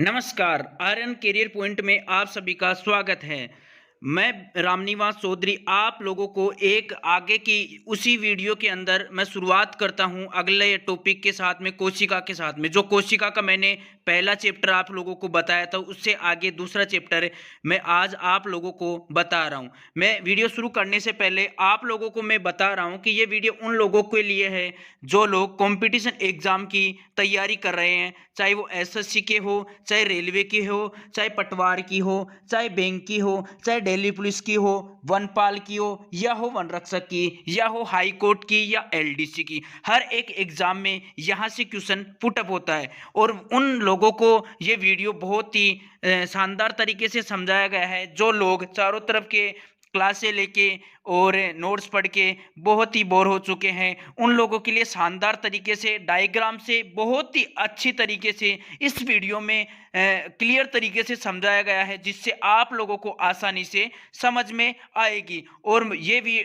नमस्कार, Aryan career point में आप सभी का स्वागत है। मैं रामनिवास चौधरी आप लोगों को एक आगे की उसी वीडियो के अंदर मैं शुरुआत करता हूं अगले टॉपिक के साथ में, कोशिका के साथ में। जो कोशिका का मैंने पहला चैप्टर आप लोगों को बताया था, उससे आगे दूसरा चैप्टर मैं आज आप लोगों को बता रहा हूं। मैं वीडियो शुरू करने से पहले आप लोगों को मैं बता रहा हूं कि ये वीडियो उन लोगों के लिए है जो लोग कंपटीशन एग्जाम की तैयारी कर रहे हैं, चाहे वो एसएससी के हो, चाहे रेलवे की हो, चाहे पटवार की हो, चाहे बैंक की हो, चाहे दिल्ली पुलिस की हो, वनपाल की हो, या हो वन रक्षक की, या हो हाई कोर्ट की, या एलडीसी की। हर एक एग्जाम में यहाँ से क्वेश्चन पुटअप होता है और उन लोगों को ये वीडियो बहुत ही शानदार तरीके से समझाया गया है। जो लोग चारों तरफ के क्लासें लेके और नोट्स पढ़ के बहुत ही बोर हो चुके हैं, उन लोगों के लिए शानदार तरीके से डायग्राम से बहुत ही अच्छी तरीके से इस वीडियो में क्लियर तरीके से समझाया गया है, जिससे आप लोगों को आसानी से समझ में आएगी। और ये भी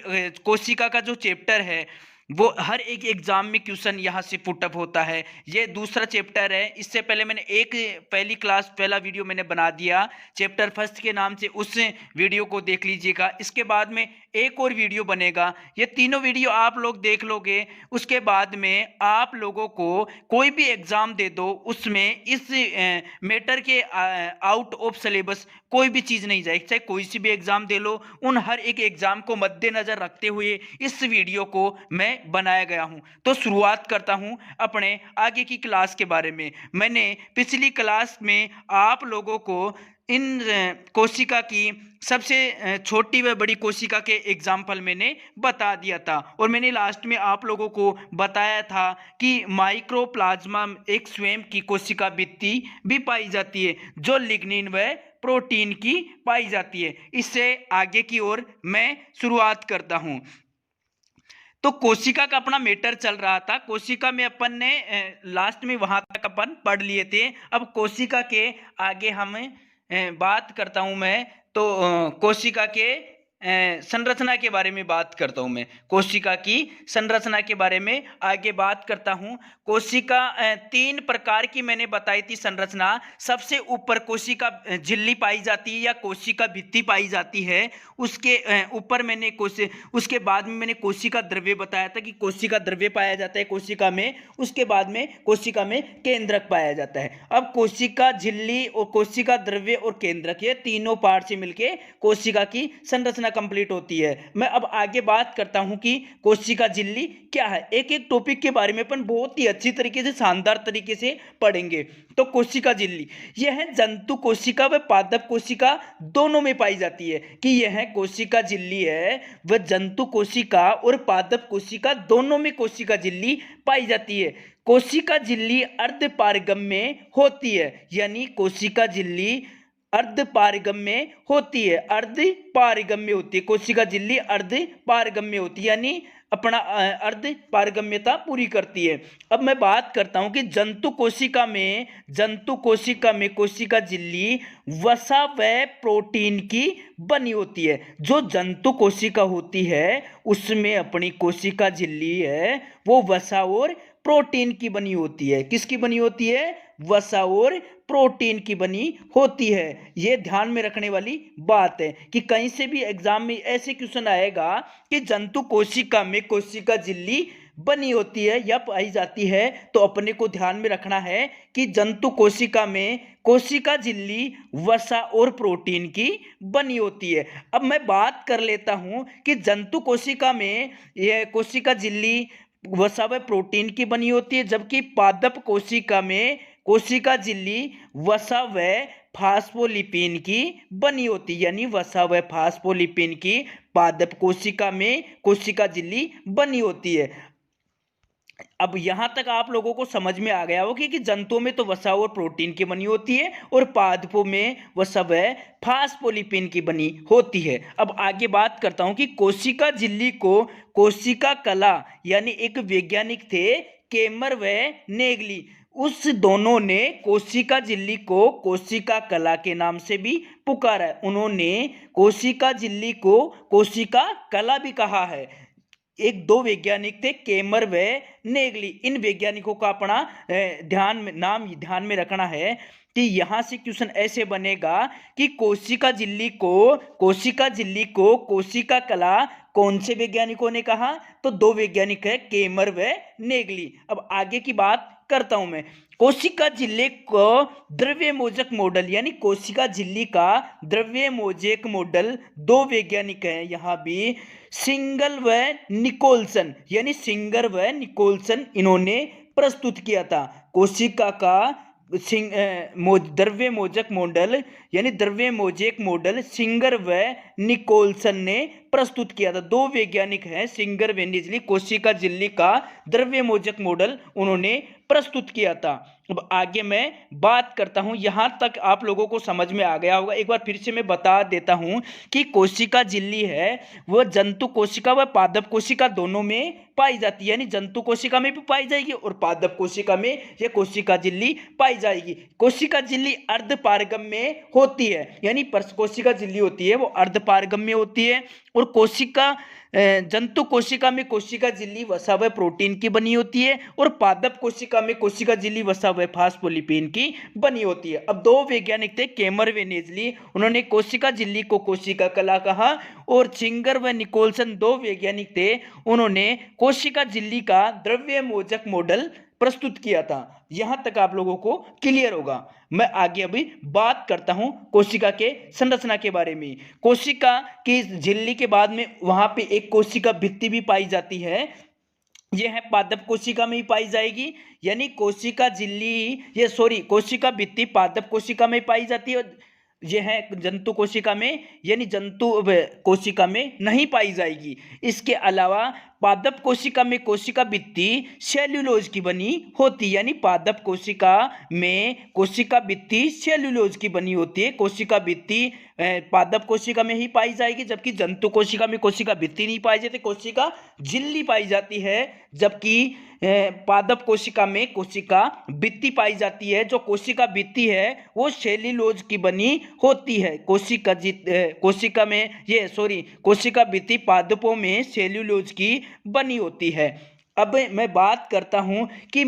कोशिका का जो चैप्टर है वो हर एक एग्जाम में क्वेश्चन यहाँ से पुटअप होता है। ये दूसरा चैप्टर है। इससे पहले मैंने एक पहला वीडियो मैंने बना दिया चैप्टर फर्स्ट के नाम से, उस वीडियो को देख लीजिएगा। इसके बाद में एक और वीडियो बनेगा, ये तीनों वीडियो आप लोग देख लोगे। उसके बाद में आप लोगों को कोई भी एग्जाम दे दो, उसमें इस मैटर के आउट ऑफ सिलेबस कोई भी चीज नहीं जाएगी। चाहे कोई सी भी एग्जाम दे लो, उन हर एक एग्जाम को मद्देनजर रखते हुए इस वीडियो को मैं बनाया गया हूं। तो शुरुआत करता हूं अपने आगे की क्लास के बारे में। मैंने पिछली क्लास में आप लोगों को इन कोशिका की सबसे छोटी व बड़ी कोशिका के एग्जाम्पल मैंने बता दिया था, और मैंने लास्ट में आप लोगों को बताया था कि माइक्रोप्लाज्मा एक स्वयं की कोशिका भित्ति भी पाई जाती है, जो लिग्निन व प्रोटीन की पाई जाती है। इससे आगे की ओर मैं शुरुआत करता हूं। तो कोशिका का अपना मैटर चल रहा था। कोशिका में अपन ने लास्ट में वहां तक अपन पढ़ लिए थे। अब कोशिका के आगे हम बात करता हूं मैं। तो कोशिका के संरचना के बारे में बात करता हूं मैं। कोशिका की संरचना के बारे में आगे बात करता हूं। कोशिका तीन प्रकार की मैंने बताई थी संरचना। सबसे ऊपर कोशिका झिल्ली पाई जाती है या कोशिका भित्ति पाई जाती है। उसके ऊपर मैंने उसके बाद में मैंने कोशिका द्रव्य बताया था कि कोशिका द्रव्य पाया जाता है कोशिका में। उसके बाद में कोशिका में केंद्रक पाया जाता है। अब कोशिका झिल्ली और कोशिका द्रव्य और केंद्रक, ये तीनों पार्ट से मिलके कोशिका की संरचना कंप्लीट होती है। मैं अब आगे बात करता हूं कि कोशिका झिल्ली क्या है। एक एक टॉपिक के बारे में अपन बहुत ही अच्छी तरीके से, शानदार तरीके से पढ़ेंगे। तो कोशिका झिल्ली यह जंतु कोशिका व पादप कोशिका दोनों में पाई जाती है। कि यह कोशिका झिल्ली है वह जंतु कोशिका और पादप कोशिका दोनों में कोशिका झिल्ली पाई जाती है। कोशिका झिल्ली अर्धपारगम्य होती है, यानी कोशिका झिल्ली अर्धपारगम्य होती है। अर्धपारगम्य होती है कोशिका झिल्ली, अर्धपारगम्य होती है, यानी अपना अर्धपारगम्यता पूरी करती है। अब मैं बात करता हूं कि जंतु कोशिका में कोशिका झिल्ली वसा व प्रोटीन की बनी होती है। जो जंतु कोशिका होती है उसमें अपनी कोशिका झिल्ली है वो वसा और प्रोटीन की बनी होती है। किसकी बनी होती है? वसा और प्रोटीन की बनी होती है। यह ध्यान में रखने वाली बात है कि कहीं से भी एग्जाम में ऐसे क्वेश्चन आएगा कि जंतु कोशिका में कोशिका झिल्ली बनी होती है या पाई जाती है, तो अपने को ध्यान में रखना है कि जंतु कोशिका में कोशिका झिल्ली वसा और प्रोटीन की बनी होती है। अब मैं बात कर लेता हूं कि जंतु कोशिका में यह कोशिका झिल्ली वसा व प्रोटीन की बनी होती है, जबकि पादप कोशिका में कोशिका झिल्ली वसा व फास्फोलिपिन की बनी होती है, यानी वसा व फास्फोलिपिन की पादप कोशिका में कोशिका झिल्ली बनी होती है। अब यहां तक आप लोगों को समझ में आ गया हो कि जंतुओं में तो वसा और प्रोटीन की बनी होती है और पादपों में वसा व फास्फोलिपिन की बनी होती है। अब आगे बात करता हूं कि कोशिका झिल्ली को कोशिका कला, यानी एक वैज्ञानिक थे केमर व नेगली, उस दोनों ने कोशिका झिल्ली को कोशिका कला के नाम से भी पुकारा है। उन्होंने कोशिका झिल्ली को कोशिका कला भी कहा है। दो वैज्ञानिक थे, केमर व नेगली। इन वैज्ञानिकों का अपना नाम ध्यान में रखना है कि यहां से क्वेश्चन ऐसे बनेगा कि कोशिका झिल्ली को कोशिका कला कौन से वैज्ञानिकों ने कहा? तो दो वैज्ञानिक है, केमर व नेगली। अब आगे की बात करता हूं मैं। कोशिका झिल्ली को द्रव्य मोजक मॉडल, यानी कोशिका झिल्ली का द्रव्य मोजक मॉडल दो वैज्ञानिक हैं यहां भी, सिंगल व निकोलसन, यानी सिंगर व निकोलसन, इन्होंने प्रस्तुत किया था। कोशिका का द्रव्य मोजक मॉडल यानी द्रव्य मोजक मॉडल सिंगर व निकोलसन ने प्रस्तुत किया था। दो वैज्ञानिक हैं, सिंगर व निकोलसन, कोशिका झिल्ली का द्रव्य मोजक मॉडल उन्होंने प्रस्तुत किया था। अब आगे मैं बात करता हूं, यहां तक आप लोगों को समझ में आ गया होगा। एक बार फिर से मैं बता देता हूं कि कोशिका झिल्ली है वह जंतु कोशिका व पादप कोशिका दोनों में पाई जाती है, यानी जंतु कोशिका में भी पाई जाएगी और पादप कोशिका में यह कोशिका झिल्ली पाई जाएगी। कोशिका झिल्ली अर्धपारगम्य होती है, यानी कोशिका झिल्ली होती है वो अर्धपारगम्य होती है, और जंतु कोशिका में कोशिका झिल्ली वसा व प्रोटीन की बनी होती है, और पादप कोशिका में कोशिका झिल्ली वसा व फास्फोलिपिड की बनी होती है। अब दो वैज्ञानिक थे, केमर व नेजली, उन्होंने कोशिका झिल्ली को कोशिका कला कहा, और सिंगर व निकोलसन दो वैज्ञानिक थे, उन्होंने कोशिका झिल्ली का द्रव्य मोजक मॉडल प्रस्तुत किया था। यहां तक आप लोगों को क्लियर होगा। मैं आगे अभी बात करता हूं कोशिका के संरचना के बारे में। कोशिका की झिल्ली के बाद में वहां पे एक कोशिका भित्ति भी पाई जाती है, यह है पादप कोशिका में ही पाई जाएगी, यानी कोशिका भित्ति पादप कोशिका में पाई जाती है, यह है जंतु कोशिका में, यानी जंतु कोशिका में नहीं पाई जाएगी। इसके अलावा पादप कोशिका में कोशिका भित्ति सेल्यूलोज की बनी होती है, यानी पादप कोशिका में कोशिका भित्ति सेल्यूलोज की बनी होती है। कोशिका भित्ति पादप कोशिका में ही पाई जाएगी, जबकि जंतु कोशिका में कोशिका भित्ति नहीं पाई जाती, कोशिका झिल्ली पाई जाती है, जबकि पादप कोशिका में कोशिका भित्ति पाई जाती है। जो कोशिका भित्ति है वो सेल्यूलोज की बनी होती है। कोशिका भित्ति पादपों में सेल्यूलोज की बनी होती है। अब मैं बात करता हूं कि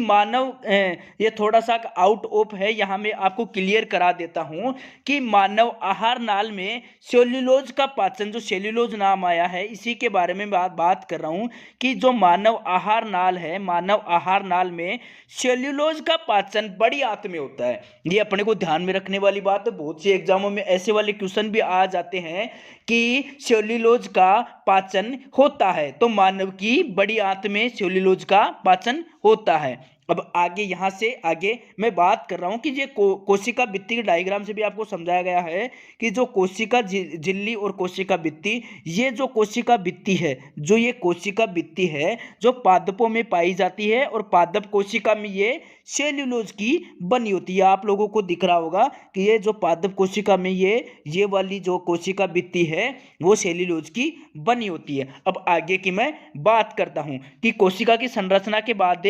ये थोड़ा सा आउट ऑफ है, यहां मैं आपको क्लियर करा देता हूं कि मानव आहार नाल में सेल्यूलोज का पाचन, जो सेल्यूलोज नाम आया है इसी के बारे में बात कर रहा हूं कि जो मानव आहार नाल है, मानव आहार नाल में सेल्यूलोज का पाचन बड़ी आंत में होता है। ये अपने को ध्यान में रखने वाली बात है, बहुत से एग्जामों में ऐसे वाले क्वेश्चन भी आ जाते हैं कि सेल्यूलोज का पाचन होता है, तो मानव की बड़ी आंत में सेल्यूलोज का पाचन होता है। अब आगे यहां से आगे मैं बात कर रहा हूं कि ये कोशिका भित्ति के डायग्राम से भी आपको समझाया गया है कि जो कोशिका झिल्ली और कोशिका भित्ति, ये जो कोशिका भित्ति है, जो ये कोशिका भित्ति है जो पादपों में पाई जाती है, और पादप कोशिका में ये सेल्यूलोज की बनी होती है। आप लोगों को दिख रहा होगा कि ये जो पादप कोशिका में ये वाली जो कोशिका भित्ति है वो सेल्यूलोज की बनी होती है। अब आगे की मैं बात करता हूं कि कोशिका की संरचना के बाद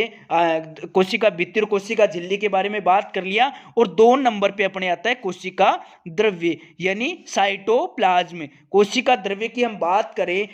कोशिका भित्ति और कोशिका झिल्ली के बारे में बात कर लिया, और 2 नंबर पे अपने आता है कोशिका द्रव्य यानी साइटोप्लाज्म। कोशिका द्रव्य की हम बात करें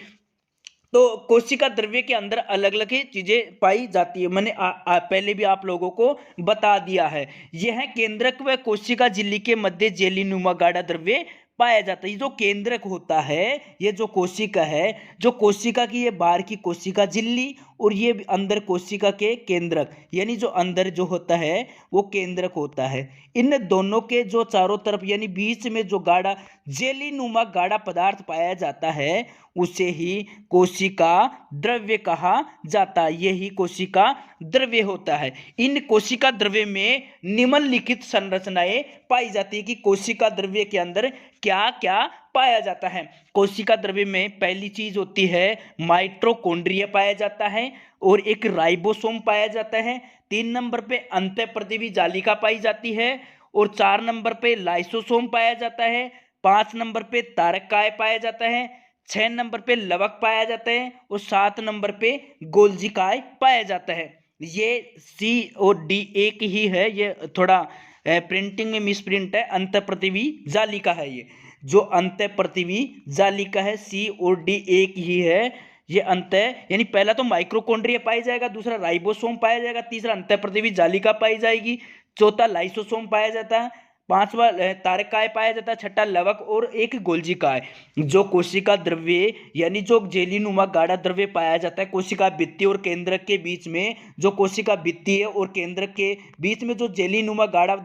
तो कोशिका द्रव्य के अंदर अलग अलग चीजें पाई जाती है, मैंने पहले भी आप लोगों को बता दिया है। यह केंद्रक व कोशिका झिल्ली के मध्य जेलीनुमा गाढ़ा द्रव्य पाया जाता है। ये जो केंद्रक होता है, ये जो कोशिका है, जो कोशिका की ये बाहर की कोशिका झिल्ली और ये अंदर कोशिका के केंद्रक, यानी जो अंदर जो होता है वो केंद्रक होता है। इन दोनों के जो चारों तरफ यानी बीच में जो गाढ़ा जेलीनुमा गाढ़ा पदार्थ पाया जाता है उसे ही कोशिका द्रव्य कहा जाता है। यही कोशिका द्रव्य होता है। इन कोशिका द्रव्य में निम्नलिखित संरचनाएं पाई जाती है कि कोशिका द्रव्य के अंदर क्या क्या पाया जाता है। कोशिका द्रव्य में पहली चीज होती है माइटोकॉन्ड्रिया पाया जाता है, और एक राइबोसोम पाया जाता है। 3 नंबर पे अंतःप्रदिवी जालिका पाई जाती है, और 4 नंबर पे लाइसोसोम पाया जाता है। 5 नंबर पे तारकाय पाया जाता है। 6 नंबर पे लवक पाया जाता है, और 7 नंबर पे गोल्जिकाय पाया जाता है। ये सी और डी एक ही है, ये थोड़ा प्रिंटिंग में मिसप्रिंट है। अंतःप्रदिवी जालिका है, ये जो अंतःप्रदिवी जालिका है सी और डी एक ही है। ये अंत यानी पहला तो माइक्रोकॉन्ड्रिया पाया जाएगा, दूसरा राइबोसोम पाया जाएगा, तीसरा अंतःप्रदेवी जालिका पाई जाएगी, चौथा लाइसोसोम पाया जाता है, पांचवा तारकाय पाया जाता है, छठा लवक और एक गोल्जिकाय। जो कोशिका द्रव्य यानी जो जेलीनुमा गाढ़ा द्रव्य पाया जाता है कोशिका भित्ति और केंद्रक के बीच में, जो कोशिका भित्ति है और केंद्रक के बीच में जो जेलीनुमा गाढ़ा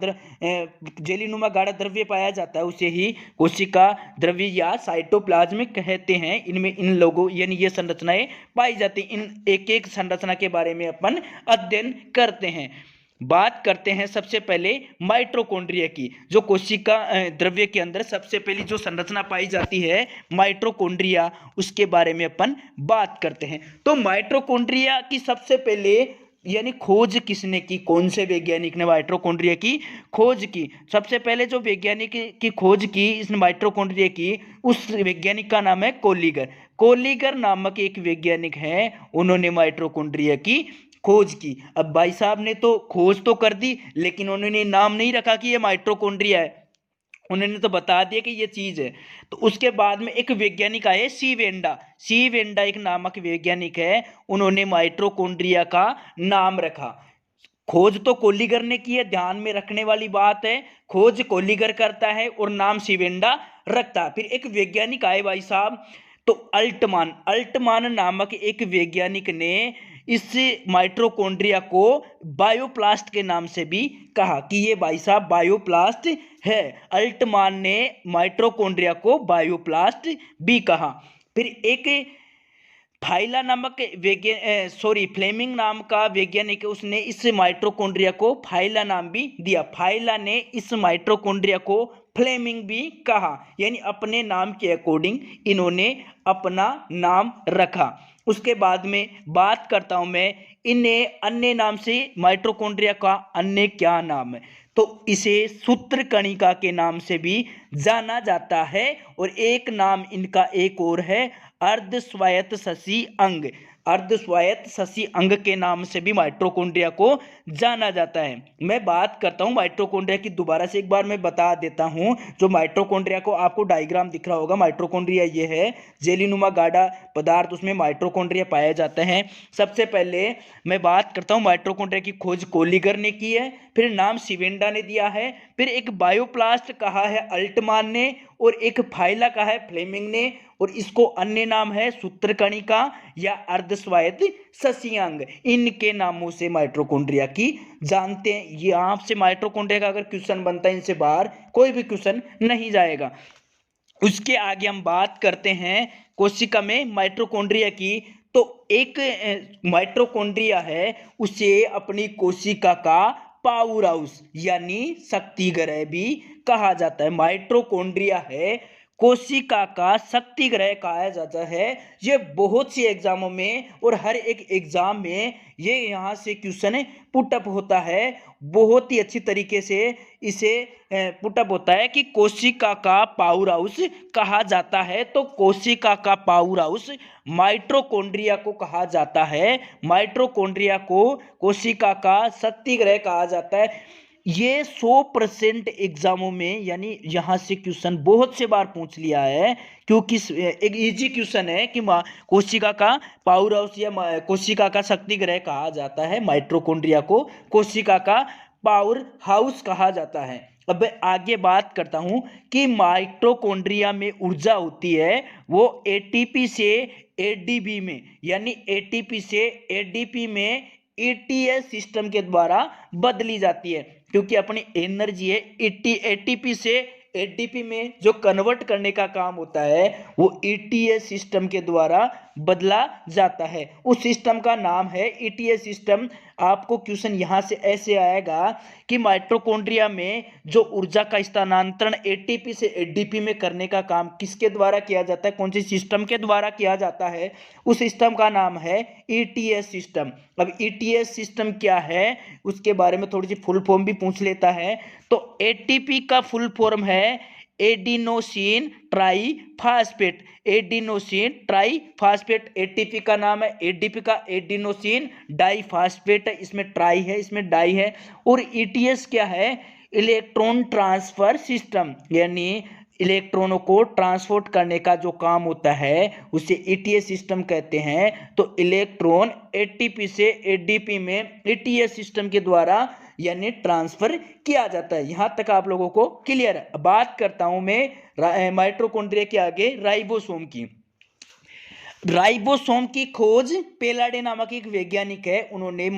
द्रव्य पाया जाता है उसे ही कोशिका द्रव्य या साइटोप्लाज्म कहते हैं। इनमें इन लोगों यानी ये संरचनाएं पाई जाती, इन एक एक संरचना के बारे में अपन अध्ययन करते हैं। बात करते हैं सबसे पहले माइटोकॉन्ड्रिया की। जो कोशिका द्रव्य के अंदर सबसे पहली जो संरचना पाई जाती है माइटोकॉन्ड्रिया, उसके बारे में अपन बात करते हैं। तो माइटोकॉन्ड्रिया की सबसे पहले यानी खोज किसने की, कौन से वैज्ञानिक ने माइटोकॉन्ड्रिया की खोज की? सबसे पहले जो वैज्ञानिक की खोज की इस माइटोकॉन्ड्रिया की, उस वैज्ञानिक का नाम है कोलिगर। कोलिगर नामक एक वैज्ञानिक है, उन्होंने माइटोकॉन्ड्रिया की खोज की। अब भाई साहब ने तो खोज तो कर दी, लेकिन उन्होंने नाम नहीं रखा कि ये माइटोकॉन्ड्रिया है, उन्होंने तो बता दिया कि ये चीज है। तो उसके बाद में एक वैज्ञानिक आए सी वेंडा एक नामक वैज्ञानिक है, उन्होंने माइटोकॉन्ड्रिया का नाम रखा। खोज तो कोलिगर ने की है, ध्यान में रखने वाली बात है, खोज कोलिगर करता है और नाम सीवेंडा रखता है। फिर एक वैज्ञानिक आए भाई साहब, तो अल्टमान नामक एक वैज्ञानिक ने इस माइटोकॉन्ड्रिया को बायोप्लास्ट के नाम से भी कहा कि ये भाई साहब बायोप्लास्ट है। अल्टमान ने माइटोकॉन्ड्रिया को बायोप्लास्ट भी कहा। फिर एक फाइला नामक फ्लेमिंग नाम का वैज्ञानिक, उसने इस माइटोकॉन्ड्रिया को फाइला नाम भी दिया। फाइला ने इस माइटोकॉन्ड्रिया को फ्लेमिंग भी कहा, यानी अपने नाम के अकॉर्डिंग इन्होंने अपना नाम रखा। उसके बाद में बात करता हूं मैं इन्हें अन्य नाम से, माइटोकॉन्ड्रिया का अन्य क्या नाम है, तो इसे सूत्रकणिका के नाम से भी जाना जाता है। और एक नाम इनका एक और है अर्धस्वायत्त ससी अंग। अर्धस्वायत्त ससी अंग के नाम से भी माइटोकॉन्ड्रिया को जाना जाता है। मैं बात करता हूं माइटोकॉन्ड्रिया की, दोबारा से एक बार मैं बता देता हूं। जो माइटोकॉन्ड्रिया को आपको डायग्राम दिख रहा होगा, माइटोकॉन्ड्रिया ये है जेलीनुमा गाढ़ा पदार्थ, उसमें माइटोकॉन्ड्रिया पाया जाता है। सबसे पहले मैं बात करता हूं माइटोकॉन्ड्रिया की खोज कोलिगर ने की है, फिर नाम सीवेंडा ने दिया है, फिर एक बायोप्लास्ट कहा है अल्टमान ने, और एक फाइला कहा है फ्लेमिंग ने, और इसको अन्य नाम है सूत्रकणिका या अर्धस्वायत्त सस्यांग। इनके नामों से माइटोकॉन्ड्रिया की जानते हैं। ये आपसे माइटोकॉन्ड्रिया का अगर क्वेश्चन बनता है, इनसे बाहर कोई भी क्वेश्चन नहीं जाएगा। उसके आगे हम बात करते हैं कोशिका में माइटोकॉन्ड्रिया की। तो एक माइटोकॉन्ड्रिया है, उसे अपनी कोशिका का पावर हाउस यानी शक्ति ग्रह भी कहा जाता है। माइटोकॉन्ड्रिया है कोशिका का शक्ति ग्रह कहा जाता है। ये बहुत सी एग्जामों में और हर एक एग्जाम में ये यहाँ से क्वेश्चन पुटअप होता है, बहुत ही अच्छी तरीके से इसे पुटअप होता है कि कोशिका का पावर हाउस कहा जाता है। तो कोशिका का पावर हाउस माइटोकॉन्ड्रिया को कहा जाता है। माइटोकॉन्ड्रिया को कोशिका का शक्ति ग्रह कहा जाता है। ये 100% एग्जामों में यानी यहाँ से क्वेश्चन बहुत से बार पूछ लिया है, क्योंकि एक इजी क्वेश्चन है कि कोशिका का पावर हाउस या कोशिका का शक्ति ग्रह कहा जाता है। माइटोकॉन्ड्रिया को कोशिका का पावर हाउस कहा जाता है। अब आगे बात करता हूं कि माइटोकॉन्ड्रिया में ऊर्जा होती है वो एटीपी से एडीपी में, यानी एटीपी से एडीपी में ईटीएस सिस्टम के द्वारा बदली जाती है। क्योंकि अपनी एनर्जी है एटीपी से एडीपी में जो कन्वर्ट करने का काम होता है वो ईटीएस सिस्टम के द्वारा बदला जाता है। उस सिस्टम का नाम है ईटीएस सिस्टम। आपको क्वेश्चन यहाँ से ऐसे आएगा कि माइटोकॉन्ड्रिया में जो ऊर्जा का स्थानांतरण एटीपी से एडीपी में करने का काम किसके द्वारा किया जाता है, कौन सी सिस्टम के द्वारा किया जाता है, उस सिस्टम का नाम है ईटीएस सिस्टम। अब ईटीएस सिस्टम क्या है उसके बारे में थोड़ी सी फुल फॉर्म भी पूछ लेता है। तो एटीपी का फुल फॉर्म है adenosine triphosphate. Adenosine triphosphate ATP का नाम है, एडीपी का एडिनोसिन डाईफास्फेट है, इसमें ट्राई है इसमें डाई है। और ईटीएस क्या है, इलेक्ट्रॉन ट्रांसफर सिस्टम, यानी इलेक्ट्रॉनों को ट्रांसपोर्ट करने का जो काम होता है उसे ईटीएस सिस्टम कहते हैं। तो इलेक्ट्रॉन एटीपी से एडीपी में ईटीएस सिस्टम के द्वारा यानी ट्रांसफर किया जाता है। यहां तक आप लोगों को क्लियर है। बात करता हूं मैं माइटोकॉन्ड्रिया के आगे राइबोसोम की। राइबोसोम की खोज पेलाडे नामक एक वैज्ञानिक है, उन्होंने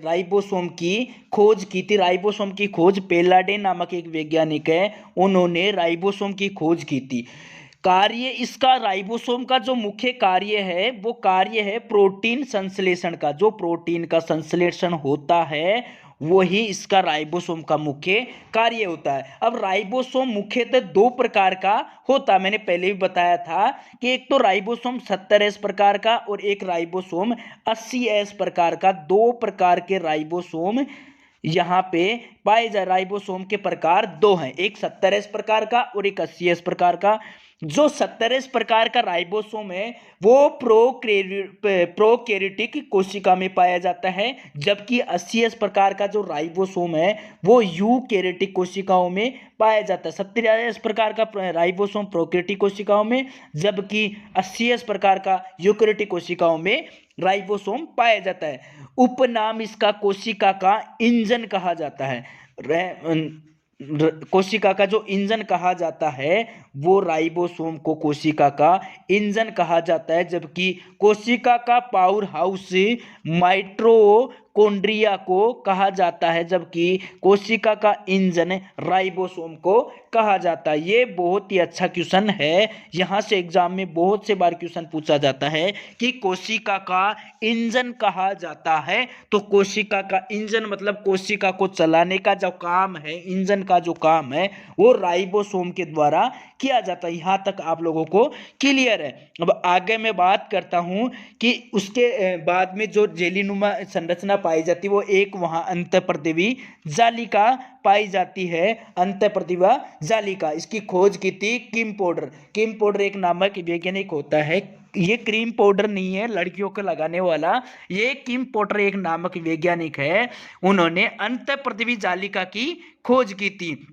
राइबोसोम की खोज की थी। राइबोसोम की खोज पेलाडे नामक एक वैज्ञानिक है, उन्होंने राइबोसोम की खोज की थी। कार्य इसका राइबोसोम का जो मुख्य कार्य है वो कार्य है प्रोटीन संश्लेषण का। जो प्रोटीन का संश्लेषण होता है वही इसका राइबोसोम का मुख्य कार्य होता है। अब राइबोसोम मुख्यतः दो प्रकार का होता है, मैंने पहले भी बताया था कि एक तो राइबोसोम 70S प्रकार का और एक राइबोसोम 80S प्रकार का। दो प्रकार के राइबोसोम यहाँ पे पाए जाए। राइबोसोम के प्रकार दो हैं, एक 70S प्रकार का और एक 80S प्रकार का। जो 70S प्रकार का राइबोसोम है वो प्रोकैरियोटिक कोशिका में पाया जाता है, जबकि 80S प्रकार का जो राइबोसोम है वो यूकैरियोटिक कोशिकाओं में पाया जाता है। 70S प्रकार का राइबोसोम प्रोकैरियोटिक कोशिकाओं में, जबकि 80S प्रकार का यूकैरियोटिक कोशिकाओं में राइबोसोम पाया जाता है। उपनाम इसका कोशिका का इंजन कहा जाता है। कोशिका का जो इंजन कहा जाता है वो राइबोसोम को कोशिका का इंजन कहा जाता है, जबकि कोशिका का पावर हाउस माइटोकॉन्ड्रिया को कहा जाता है, जबकि कोशिका का इंजन राइबोसोम को कहा जाता है। ये बहुत ही अच्छा क्वेश्चन है, यहाँ से एग्जाम में बहुत से बार क्वेश्चन पूछा जाता है कि कोशिका का इंजन कहा जाता है। तो कोशिका का इंजन मतलब कोशिका को चलाने का जो काम है, इंजन का जो काम है वो राइबोसोम के द्वारा किया जाता है। यहाँ तक आप लोगों को क्लियर है। अब आगे मैं बात करता हूँ कि उसके बाद में जो जेलीनुमा संरचना पाई जाती है वो एक वहाँ अंतःप्रदेवी जालिका पाई जाती है। अंतःप्रदेवी जालिका, इसकी खोज की थी किम पोर्टर। किम पोर्टर एक नामक वैज्ञानिक होता है। ये क्रीम पाउडर नहीं है लड़कियों को लगाने वाला, ये किम पोर्टर एक नामक वैज्ञानिक है, उन्होंने अंतःप्रदेवी जालिका की खोज की थी।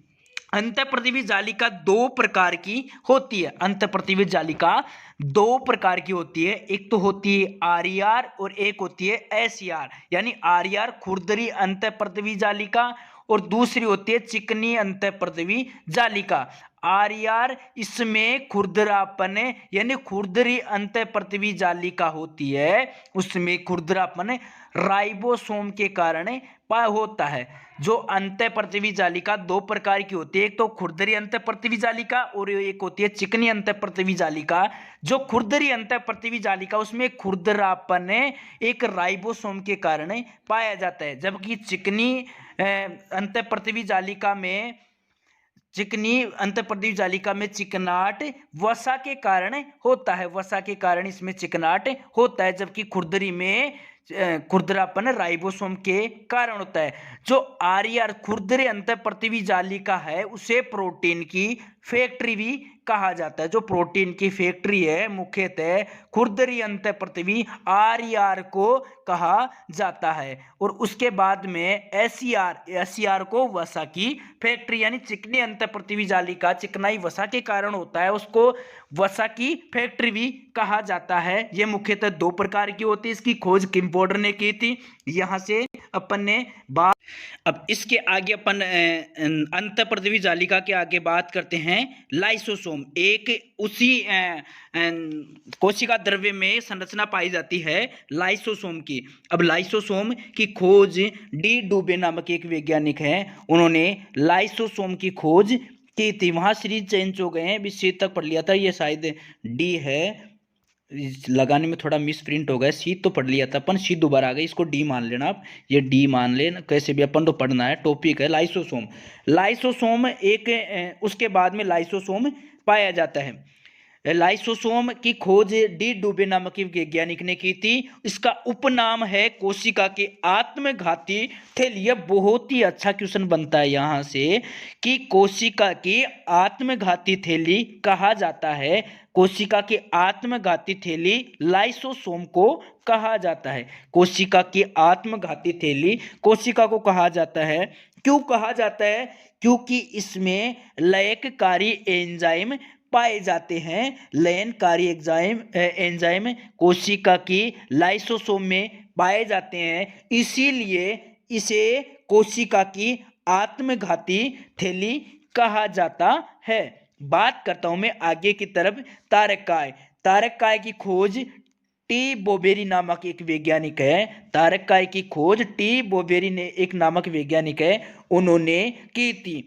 अंतःप्रदेवी जालिका दो प्रकार की होती है। अंतःप्रदेवी जालिका दो प्रकार की होती है, एक तो होती है आरईआर और एक होती है एसईआर। यानी आरईआर खुरदरी अंतःप्रदेवी जालिका और दूसरी होती है चिकनी अंतःप्रदेवी जालिका। आरईआर इसमें खुरदरापन यानी खुरदरी अंतःप्रदेवी जालिका होती है, उसमें खुरदरापन राइबोसोम के कारण होता है। जो अंतःप्रदेवी जालिका दो प्रकार की होती है, एक तो खुरदरी अंतःप्रदेवी जालिका और एक होती है चिकनी अंतःप्रदेवी जालिका। जो खुरदरी अंतःप्रदेवी जालिका उसमें खुरदरापन एक राइबोसोम के कारण पाया जाता है, जबकि चिकनी अंतःप्रदेवी जालिका में चिकनाट वसा के कारण होता है। वसा के कारण इसमें चिकनाट होता है, जबकि खुरदरी में खुरदरापन राइबोसोम के कारण होता है। जो आरईआर खुरदरी अंतःप्रदेवी जालिका है उसे प्रोटीन की फैक्ट्री भी कहा जाता है। जो प्रोटीन की फैक्ट्री है मुख्यतः खुरदरी अंतःप्रदेवी आरईआर को कहा जाता है। और उसके बाद में एसईआर को वसा की फैक्ट्री यानी चिकनी अंतःप्रदेवी जालिका चिकनाई वसा के कारण होता है, उसको वसा की फैक्ट्री भी कहा जाता है। ये मुख्यतः दो प्रकार की होती है। इसकी खोज किम पोर्टर ने की थी। यहाँ से अपन ने बात, अब इसके आगे अपन अंतःप्रदेवी जालिका के आगे बात करते हैं लाइसोसोम। एक उसी कोशिका द्रव्य में संरचना पाई जाती है लाइसोसोम की। अब लाइसोसोम की खोज डी डुबे नामक एक वैज्ञानिक है, उन्होंने लाइसोसोम की खोज की थी। वहां सीरीज चेंज हो गए हैं, अभी सी तक पढ़ लिया था, ये शायद डी है, लगाने में थोड़ा मिस प्रिंट हो गया। सी तो पढ़ लिया था अपन, सी दोबारा आ गई, इसको डी मान लेना आप, ये डी मान लेना, कैसे भी अपन तो पढ़ना है, टॉपिक है लाइसोसोम। लाइसोसोम एक उसके बाद में लाइसोसोम पाया जाता है। लाइसोसोम की खोज डी डुबे नामक वैज्ञानिक ने की थी। इसका उपनाम है कोशिका के आत्मघाती थैली। यह बहुत ही अच्छा क्वेश्चन बनता है यहाँ से कि कोशिका की आत्मघाती थैली कहा जाता है। कोशिका की आत्मघाती थैली लाइसोसोम को कहा जाता है। कोशिका की आत्मघाती थैली कोशिका को कहा जाता है। क्यों कहा जाता है? क्योंकि इसमें लयनकारी एंजाइम पाए जाते हैं। लयनकारी एंजाइम कोशिका की लाइसोसोम में पाए जाते हैं, इसीलिए इसे कोशिका की आत्मघाती थैली कहा जाता है। बात करता हूं मैं आगे की तरफ। तारककाय। तारककाय की खोज टी बोबेरी नामक एक वैज्ञानिक है। तारककाय की खोज टी बोबेरी ने एक नामक वैज्ञानिक है, उन्होंने की थी।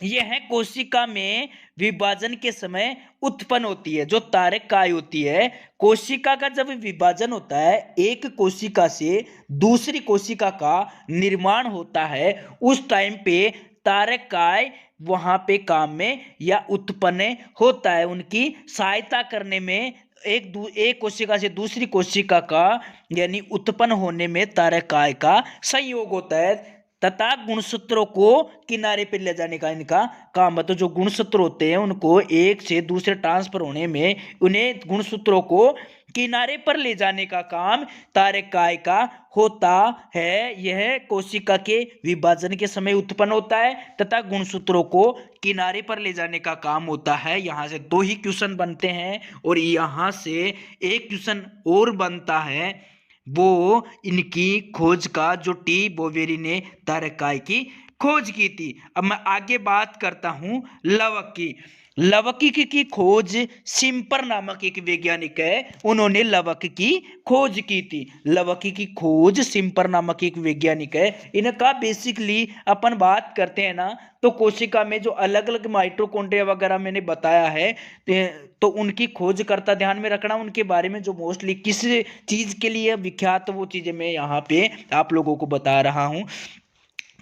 यह कोशिका में विभाजन के समय उत्पन्न होती है। जो तारककाय होती है, कोशिका का जब विभाजन होता है, एक कोशिका से दूसरी कोशिका का निर्माण होता है, उस टाइम पे तारककाय वहां पे काम में या उत्पन्न होता है। उनकी सहायता करने में एक कोशिका से दूसरी कोशिका का यानी उत्पन्न होने में तारककाय का संयोग होता है, तथा गुणसूत्रों को किनारे पर ले जाने का इनका काम है। तो जो गुणसूत्र होते हैं उनको एक से दूसरे ट्रांसफर होने में उन्हें गुणसूत्रों को किनारे पर ले जाने का काम तारककाय का होता है। यह कोशिका के विभाजन के समय उत्पन्न होता है तथा गुणसूत्रों को किनारे पर ले जाने का काम होता है। यहाँ से 2 ही क्वेश्चन बनते हैं और यहाँ से एक क्वेश्चन और बनता है, वो इनकी खोज का जो टी बोवेरी ने तारककाय की खोज की थी। अब मैं आगे बात करता हूं लवकी। लवकी की खोज सिम्पर नामक एक वैज्ञानिक है, उन्होंने लवक की खोज की थी। लवकी की खोज सिम्पर नामक एक वैज्ञानिक है। इनका बेसिकली अपन बात करते हैं ना, तो कोशिका में जो अलग अलग माइटोकॉन्ड्रिया वगैरह मैंने बताया है, तो उनकी खोज करता ध्यान में रखना, उनके बारे में जो मोस्टली किस चीज के लिए विख्यात, वो चीजें मैं यहाँ पे आप लोगों को बता रहा हूँ।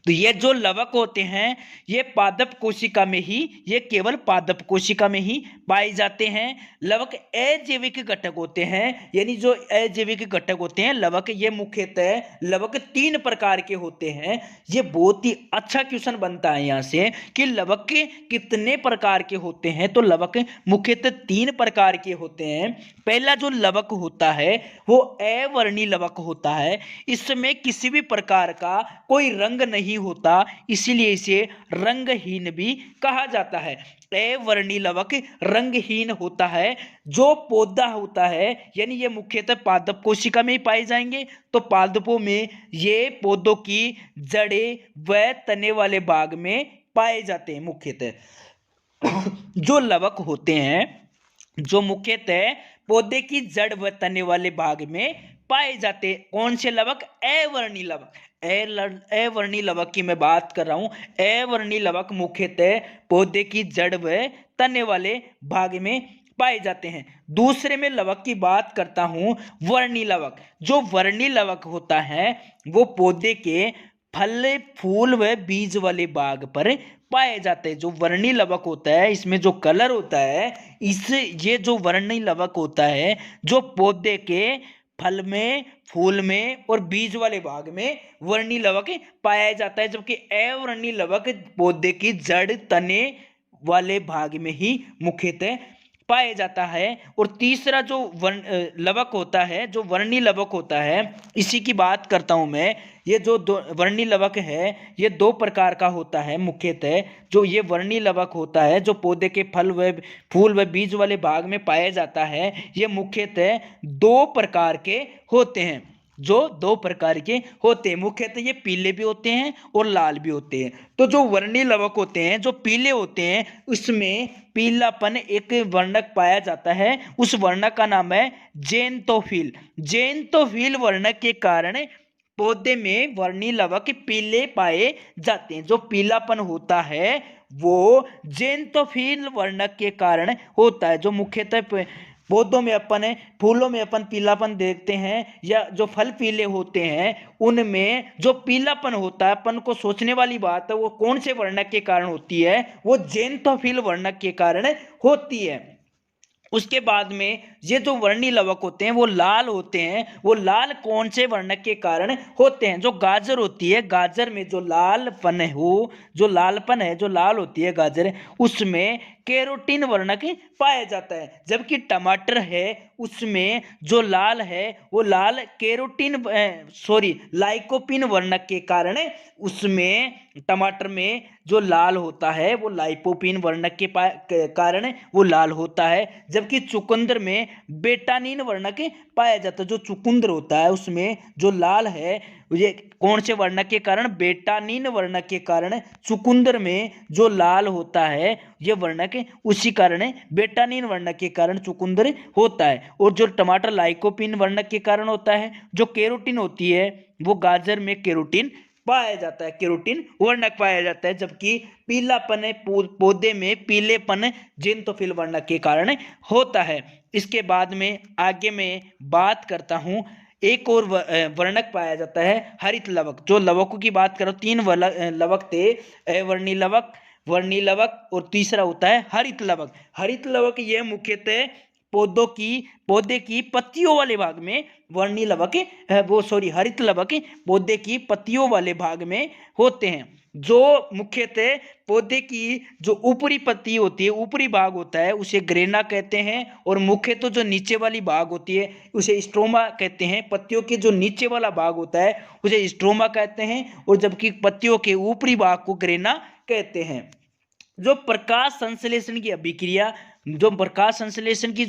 तो ये जो लवक होते हैं, ये पादप कोशिका में ही, ये केवल पादप कोशिका में ही पाए जाते हैं। लवक अजैविक घटक होते हैं, यानी जो अजैविक घटक होते हैं लवक, ये मुख्यतः लवक 3 प्रकार के होते हैं। ये बहुत ही अच्छा क्वेश्चन बनता है यहाँ से कि लवक कितने प्रकार के होते हैं। तो लवक मुख्यतः 3 प्रकार के होते हैं। पहला जो लवक होता है वो अवर्णी लवक होता है। इसमें किसी भी प्रकार का कोई रंग नहीं होता, इसीलिए इसे रंगहीन भी कहा जाता है। अवर्णी लवक रंगहीन होता है। जो पौधा होता है, यानी ये मुख्यतः पादप कोशिका में ही पाए जाएंगे, तो पादपों में ये पौधों की जड़ें व तने वाले भाग में पाए जाते हैं मुख्यतः। जो लवक होते हैं, जो मुख्यतः पौधे की जड़ व तने वाले भाग में पाए जाते हैं। कौन से लवक? अवर्णी लवक। अवर्णी लवक की मैं बात कर रहा हूं। अवर्णी लवक मुख्यतः पौधे की जड़ व तने वाले भाग में पाए जाते हैं। दूसरे में लवक की बात करता हूं, वर्णी लवक। जो वर्णी लवक होता है वो पौधे के फल, फूल व बीज वाले भाग पर पाए जाते हैं। जो वर्णी लवक होता है, इसमें जो कलर होता है, ये जो वर्णी लवक होता है, जो पौधे के फल में, फूल में और बीज वाले भाग में वर्णी लवक पाया जाता है, जबकि अवर्णी लवक पौधे की जड़, तने वाले भाग में ही मुख्यतः पाया जाता है। और तीसरा जो लवक होता है, जो वर्णी लवक होता है, इसी की बात करता हूं मैं। ये जो वर्णी लवक है, ये 2 प्रकार का होता है मुख्यतः। जो ये वर्णी लवक होता है, जो पौधे के फल व फूल व बीज वाले भाग में पाया जाता है, ये मुख्यतः 2 प्रकार के होते हैं। जो 2 प्रकार के होते हैं मुख्यतः, ये पीले भी होते हैं और लाल भी होते हैं। तो जो वर्णी लवक होते हैं, जो पीले होते हैं, उसमें पीलापन एक वर्णक पाया जाता है। उस वर्णक का नाम है ज़ेनथोफिल। ज़ेनथोफिल वर्णक के कारण पौधे में वर्णी लवक पीले पाए जाते हैं। जो पीलापन होता है वो ज़ेनथोफिल वर्णक के कारण होता है। जो मुख्यतः पौधों में अपन, फूलों में अपन पीलापन देखते हैं, या जो फल पीले होते हैं उनमें जो पीलापन होता है, अपन को सोचने वाली बात है, वो कौन से वर्णक के कारण होती है? वो ज़ेनथोफिल वर्णक के कारण होती है। उसके बाद में ये जो वर्णी लवक होते हैं वो लाल होते हैं। वो लाल कौन से वर्णक के कारण होते हैं? जो गाजर होती है, गाजर में जो लालपन है, जो लाल होती है गाजर, उसमें कैरोटीन वर्णक पाया जाता है। जबकि टमाटर है उसमें जो लाल है वो लाल कैरोटीन लाइकोपीन वर्णक के कारण उसमें टमाटर में जो लाल होता है वो लाइपोपीन वर्णक के कारण वो लाल होता है। जबकि चुकंदर में बेटानिन वर्णक पाया जाता है। जो चुकंदर होता है उसमें जो लाल है ये कौन से वर्णक के कारण? बेटानिन वर्णक के कारण चुकंदर में जो लाल होता है ये वर्णक उसी कारण बेटानिन वर्णक के कारण चुकंदर होता है। और जो टमाटर लाइकोपीन वर्णक के कारण होता है। जो कैरोटीन होती है वो गाजर में कैरोटीन पाया जाता है, कैरोटीन वर्णक पाया जाता है। जबकि पीलापन पौधे में पीलेपन ज़ेनथोफिल वर्णक के कारण होता है। इसके बाद में आगे मैं बात करता हूं, एक और वर्णक पाया जाता है हरित लवक। जो लवकों की बात करो 3 लवक थे, अवर्णी लवक, वर्णी लवक और तीसरा होता है हरित लवक। हरित लवक ये मुख्यतः पौधे की पत्तियों वाले भाग में वर्णी लवक हरित लवक पौधे की पत्तियों वाले भाग में होते हैं। जो मुख्यतः पौधे की जो ऊपरी पत्ती होती है, ऊपरी भाग होता है उसे ग्रेना कहते हैं। और मुख्यतः जो नीचे वाली भाग होती है उसे स्ट्रोमा कहते हैं। पत्तियों के जो नीचे वाला भाग होता है उसे स्ट्रोमा कहते हैं और जबकि पत्तियों के ऊपरी भाग को ग्रेना कहते हैं। जो प्रकाश संश्लेषण की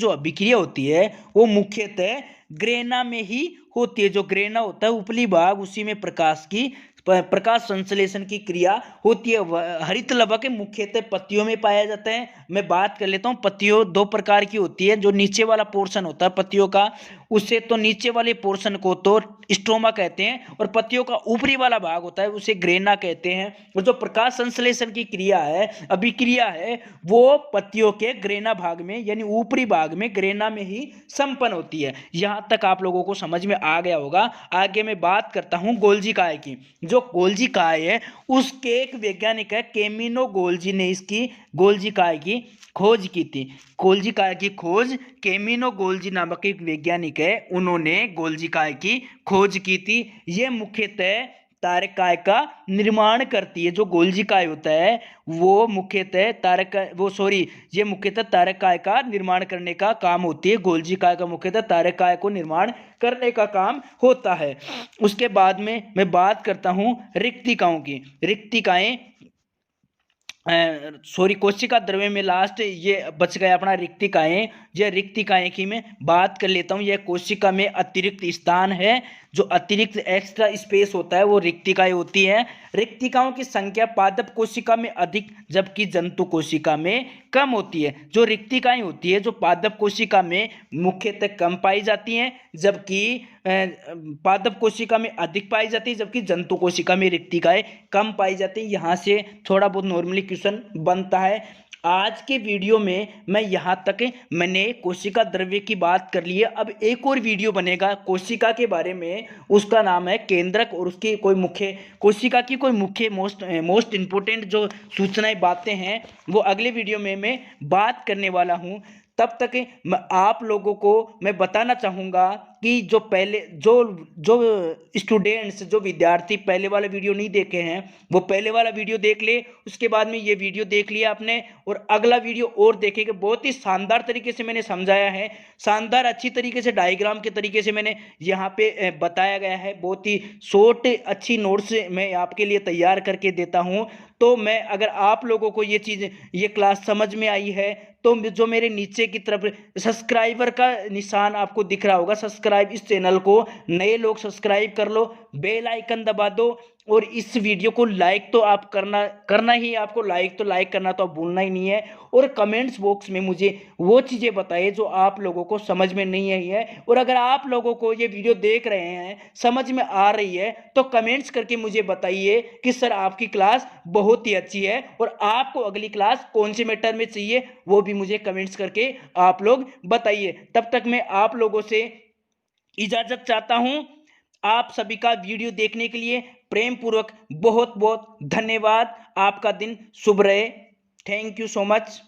अभिक्रिया होती है वो मुख्यतः ग्रेना में ही होती है। जो ग्रेना होता है ऊपरी भाग उसी में प्रकाश संश्लेषण की क्रिया होती है। हरित लवक मुख्यतः पत्तियों में पाया जाता है। मैं बात कर लेता हूँ, पत्तियों 2 प्रकार की होती है। जो नीचे वाला पोर्शन होता है पत्तियों का, उससे तो नीचे वाले पोर्शन को तो स्ट्रोमा कहते हैं और पत्तियों का ऊपरी वाला भाग होता है उसे ग्रेना कहते हैं। और जो प्रकाश संश्लेषण की क्रिया है, अभिक्रिया है, वो पत्तियों के ग्रेना भाग में यानी ऊपरी भाग में ग्रेना में ही संपन्न होती है। यहां तक आप लोगों को समझ में आ गया होगा। आगे मैं बात करता हूं गोल्जी काय की। जो गोल्जी काय है उसके एक वैज्ञानिक है केमिनो गोल्जी ने इसकी गोल्जी काय की खोज की थी। गोल्जी काय की खोज केमिनो गोल्जी नामक एक वैज्ञानिक है, उन्होंने गोल्जी काय की खोज की थी। ये मुख्यतः तारकाय का निर्माण करती है। जो गोल्जी काय होता है वो मुख्यतः ये मुख्यतः तारकाय का निर्माण करने का काम होती है। गोल्जी काय का मुख्यतः तारकाय को निर्माण करने का काम होता है। उसके बाद में मैं बात करता हूं रिक्तिकाओं की। रिक्तिकाएं कोशिका द्रव्य में लास्ट ये बच गया अपना रिक्तिकाएं। यह रिक्तिकाएं की मैं बात कर लेता हूं। यह कोशिका में अतिरिक्त स्थान है, जो अतिरिक्त एक्स्ट्रा स्पेस होता है वो रिक्तिकाएं होती है। रिक्तिकाओं की संख्या पादप कोशिका में अधिक जबकि जंतु कोशिका में कम होती है। जो रिक्तिकाएं होती है जो पादप कोशिका में मुख्यतः कम पाई जाती हैं, जबकि पादप कोशिका में अधिक पाई जाती है, जबकि जंतु कोशिका में रिक्तिकाएं कम पाई जाती है। यहाँ से थोड़ा बहुत नॉर्मली क्वेश्चन बनता है। आज के वीडियो में मैं यहाँ तक मैंने कोशिका द्रव्य की बात कर ली है। अब एक और वीडियो बनेगा कोशिका के बारे में, उसका नाम है केंद्रक, और उसकी कोई मुख्य कोशिका की कोई मुख्य मोस्ट इंपोर्टेंट जो सूचनाएं बातें हैं वो अगले वीडियो में मैं बात करने वाला हूँ। तब तक मैं आप लोगों को मैं बताना चाहूँगा कि जो स्टूडेंट्स जो विद्यार्थी पहले वाला वीडियो नहीं देखे हैं वो पहले वाला वीडियो देख ले। उसके बाद में ये वीडियो देख लिया आपने और अगला वीडियो और देखेंगे। बहुत ही शानदार तरीके से मैंने समझाया है, शानदार अच्छी तरीके से डायग्राम के तरीके से मैंने यहाँ पे बताया गया है। बहुत ही शॉर्ट अच्छी नोट्स मैं आपके लिए तैयार करके देता हूँ। तो मैं अगर आप लोगों को ये क्लास समझ में आई है तो जो मेरे नीचे की तरफ सब्सक्राइबर का निशान आपको दिख रहा होगा, सब्सक्राइब इस चैनल को नए लोग सब्सक्राइब कर लो, बेल आइकन दबा दो और इस वीडियो को लाइक तो आप करना ही, आपको लाइक करना तो आप भूलना ही नहीं है। और कमेंट्स बॉक्स में मुझे वो चीज़ें बताइए जो आप लोगों को समझ में नहीं आई है। और अगर आप लोगों को ये वीडियो देख रहे हैं समझ में आ रही है तो कमेंट्स करके मुझे बताइए कि सर आपकी क्लास बहुत ही अच्छी है और आपको अगली क्लास कौन से मैटर में चाहिए वो भी मुझे कमेंट्स करके आप लोग बताइए। तब तक मैं आप लोगों से इजाजत चाहता हूं। आप सभी का वीडियो देखने के लिए प्रेम पूर्वक बहुत बहुत धन्यवाद। आपका दिन शुभ रहे। Thank you so much.